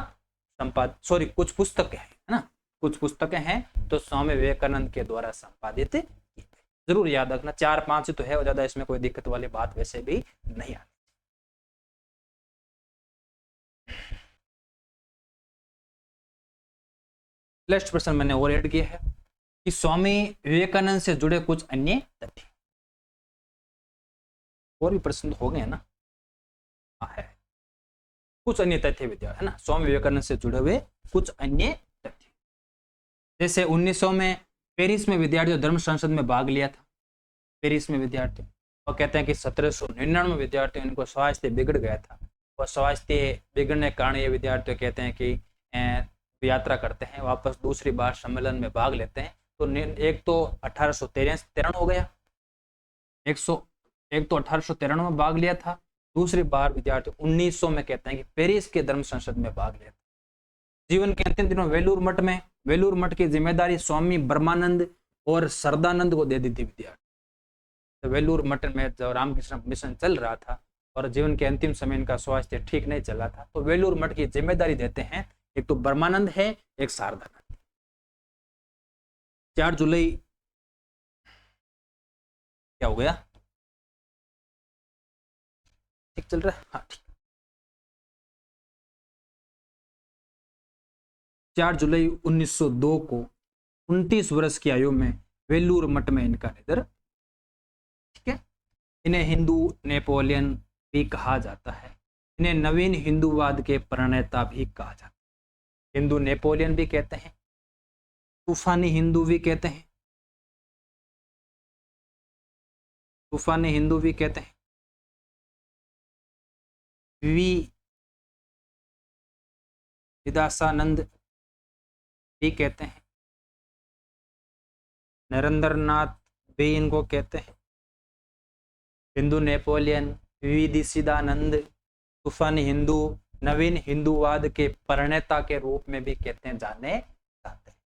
संपादित, कुछ पुस्तकें हैं, है ना, कुछ पुस्तकें हैं तो स्वामी विवेकानंद के द्वारा संपादित की गई। जरूर याद रखना, 4-5 तो है, और ज्यादा इसमें कोई दिक्कत वाली बात वैसे भी नहीं आती। नेक्स्ट प्रश्न मैंने और ऐड किया है कि स्वामी विवेकानंद से जुड़े कुछ अन्य तथ्य, और भी प्रश्न हो गए ना, है कुछ अन्य तथ्य विद्यार्थी, है ना, स्वामी विवेकानंद से जुड़े हुए कुछ अन्य तथ्य। जैसे 1900 में पेरिस में विद्यार्थियों धर्म संसद में भाग लिया था, पेरिस में विद्यार्थियों, और कहते हैं कि 1799 विद्यार्थियों इनको स्वास्थ्य बिगड़ गया था, और स्वास्थ्य बिगड़ने के कारण ये विद्यार्थी कहते हैं कि यात्रा करते हैं, वापस दूसरी बार सम्मेलन में भाग लेते हैं। तो एक तो 1893 हो गया, एक तो 1893 में भाग लिया था, दूसरी बार विद्यार्थी 1900 में कहते हैं कि पेरिस के धर्म संसद में भाग लिया था। जीवन के अंतिम दिनों वेलूर मठ की जिम्मेदारी स्वामी ब्रह्मानंद और सरदानंद को दे दी थी विद्यार्थी। तो वेलूर मठ में जब रामकृष्ण मिशन चल रहा था और जीवन के अंतिम समय इनका स्वास्थ्य ठीक नहीं चला था, तो वेलूर मठ की जिम्मेदारी देते हैं, एक तो ब्रह्मानंद है, एक शारदानंद। 4 जुलाई क्या हो गया, ठीक चल रहा है, हाँ ठीक। 4 जुलाई 1902 को 29 वर्ष की आयु में वेलूर मठ में इनका निधन, ठीक है। इन्हें हिंदू नेपोलियन भी कहा जाता है, इन्हें नवीन हिंदूवाद के प्रणेता भी कहा जाता है। हिंदू नेपोलियन भी कहते हैं, तूफानी हिंदू भी कहते हैं, तूफानी हिंदू भी कहते हैं, वी विदासानंद भी कहते हैं, नरेंद्रनाथ भी इनको कहते हैं, हिंदू नेपोलियन, विदिशिदानंद, तूफानी हिंदू, नवीन हिंदूवाद के प्रणेता के रूप में भी कहते हैं, जाने जाते हैं।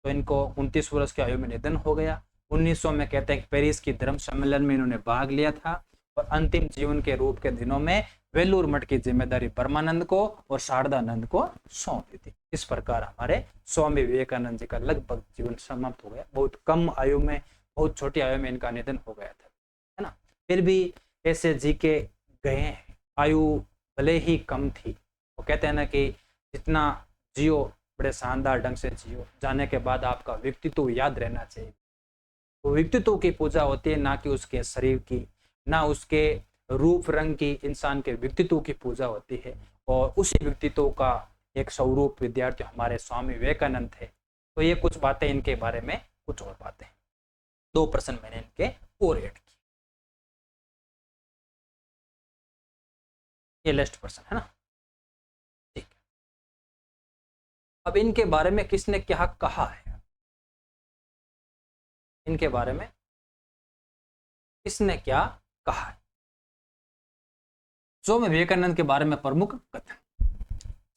तो इनको 29 वर्ष की आयु में निधन हो गया। 1900 में कहते हैं कि पेरिस की धर्म सम्मेलन में इन्होंने भाग लिया था और अंतिम जीवन के रूप के दिनों में वेलूर मठ की जिम्मेदारी परमानंद को और शारदानंद को सौंप दी थी। इस प्रकार हमारे स्वामी विवेकानंद जी का लगभग जीवन समाप्त हो गया। बहुत कम आयु में, बहुत छोटी आयु में इनका निधन हो गया था, है ना। फिर भी ऐसे जी के गए हैं, आयु भले ही कम थी। वो कहते हैं ना कि जितना जियो बड़े शानदार ढंग से जियो, जाने के बाद आपका व्यक्तित्व याद रहना चाहिए। तो व्यक्तित्व की पूजा होती है, ना कि उसके शरीर की, ना उसके रूप रंग की, इंसान के व्यक्तित्व की पूजा होती है। और उसी व्यक्तित्व का एक स्वरूप विद्यार्थी हमारे स्वामी विवेकानंद थे। तो ये कुछ बातें इनके बारे में, कुछ और बातें, 2 प्रश्न मैंने इनके और ऐड किए। ये लास्ट प्रश्न है ना, ठीक है। अब इनके बारे में किसने क्या कहा है, इनके बारे में किसने क्या कहा है। स्वामी विवेकानंद के बारे में प्रमुख कथन,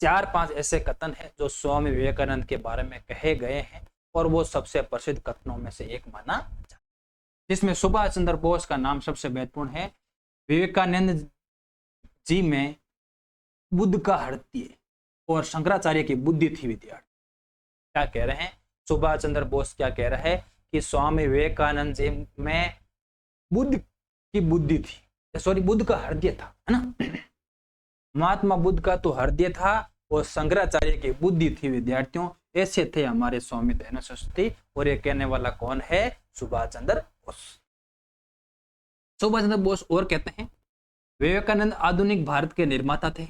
4-5 ऐसे कथन हैं जो स्वामी विवेकानंद के बारे में कहे गए हैं और वो सबसे प्रसिद्ध कथनों में से एक माना जाता है, जिसमें सुभाष चंद्र बोस का नाम सबसे महत्वपूर्ण है। विवेकानंद जी में बुद्ध का हृदय और शंकराचार्य की बुद्धि थी। विद्यार्थी क्या कह रहे हैं, सुभाष चंद्र बोस क्या कह रहे हैं कि स्वामी विवेकानंद जी में बुद्ध की बुद्धि थी, सॉरी बुद्ध का हृदय था, है ना। महात्मा बुद्ध का तो हृदय था और शंकराचार्य की बुद्धि थी। विद्यार्थियों ऐसे थे हमारे स्वामी दयानंद सरस्वती। और ये कहने वाला कौन है, सुभाष चंद्र बोस। सुभाष चंद्र बोस और कहते हैं विवेकानंद आधुनिक भारत के निर्माता थे।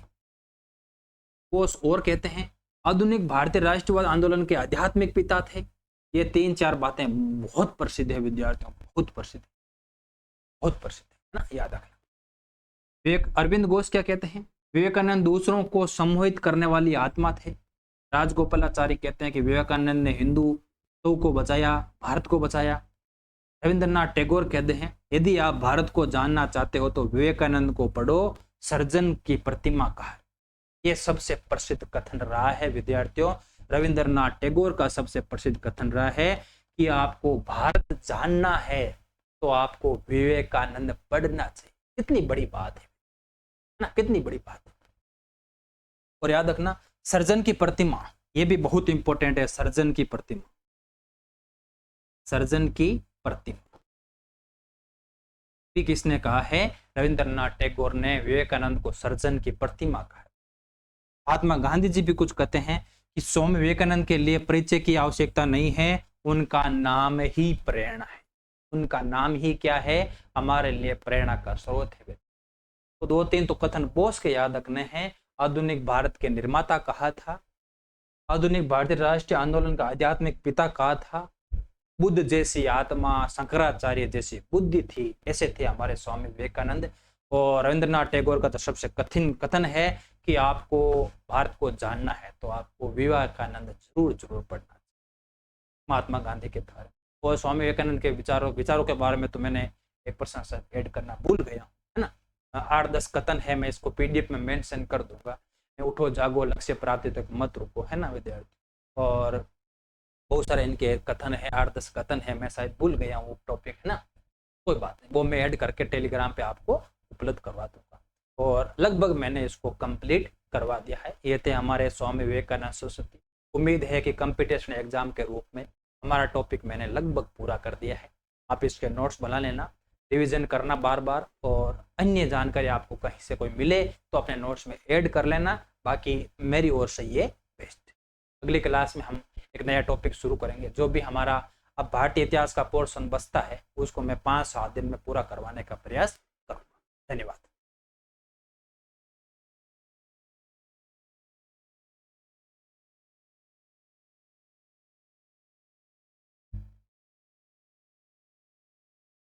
बोस और कहते हैं आधुनिक भारतीय राष्ट्रवाद आंदोलन के आध्यात्मिक पिता थे। ये 3-4 बातें बहुत प्रसिद्ध है विद्यार्थियों, बहुत प्रसिद्ध, बहुत प्रसिद्ध है ना, याद रखना। विवेक अरविंद घोष क्या कहते हैं, विवेकानंद दूसरों को सम्मोहित करने वाली आत्मा थे। राजगोपालाचारी कहते हैं कि विवेकानंद ने हिंदुत्व को बचाया, भारत को बचाया। रविंद्रनाथ टैगोर कहते हैं यदि आप भारत को जानना चाहते हो तो विवेकानंद को पढ़ो, सर्जन की प्रतिमा का है। ये सबसे प्रसिद्ध कथन रहा है विद्यार्थियों। रविंद्रनाथ टैगोर का सबसे प्रसिद्ध कथन रहा है कि आपको भारत जानना है तो आपको विवेकानंद पढ़ना चाहिए। कितनी बड़ी बात है ना, कितनी बड़ी बात है। और याद रखना सर्जन की प्रतिमा, ये भी बहुत इंपॉर्टेंट है। सर्जन की प्रतिमा, सर्जन की प्रतिमा भी किसने कहा है, रविंद्रनाथ टैगोर ने विवेकानंद को सर्जन की प्रतिमा कहा है। महात्मा गांधी जी भी कुछ कहते हैं कि स्वामी विवेकानंद के लिए परिचय की आवश्यकता नहीं है, उनका नाम ही प्रेरणा है। उनका नाम ही क्या है, हमारे लिए प्रेरणा का स्रोत है। तो 2-3 तो कथन बोस के याद रखने हैं। आधुनिक भारत के निर्माता कहा था, आधुनिक भारतीय राष्ट्रीय आंदोलन का आध्यात्मिक पिता कहा था, बुद्ध जैसी आत्मा, शंकराचार्य जैसी बुद्धि थी, ऐसे थे हमारे स्वामी विवेकानंद। और रविंद्रनाथ टैगोर का तो सबसे कठिन कथन है कि आपको भारत को जानना है तो आपको विवेकानंद जरूर पढ़ना चाहिए, महात्मा गांधी के बारे में। और स्वामी विवेकानंद के विचारों के बारे में तो मैंने 1% ऐड करना भूल गया, है ना। 8-10 कथन है, मैं इसको PDF में मेंशन कर दूंगा। उठो जागो लक्ष्य प्राप्ति तक मत रुको, है ना विद्यार्थी। और बहुत सारे इनके कथन है, 8-10 कथन है, मैं शायद भूल गया हूँ टॉपिक, है ना। कोई बात नहीं, वो मैं ऐड करके टेलीग्राम पे आपको उपलब्ध करवा दूंगा। और लगभग मैंने इसको कंप्लीट करवा दिया है। ये थे हमारे स्वामी विवेकानंद सरस्वती। उम्मीद है कि कंपटीशन एग्जाम के रूप में हमारा टॉपिक मैंने लगभग पूरा कर दिया है। आप इसके नोट्स बना लेना, रिवीजन करना बार बार, और अन्य जानकारी आपको कहीं से कोई मिले तो अपने नोट्स में ऐड कर लेना। बाकी मेरी ओर से ये बेस्ट। अगली क्लास में हम एक नया टॉपिक शुरू करेंगे। जो भी हमारा अब भारतीय इतिहास का पोर्शन बचता है उसको मैं 5-7 दिन में पूरा करवाने का प्रयास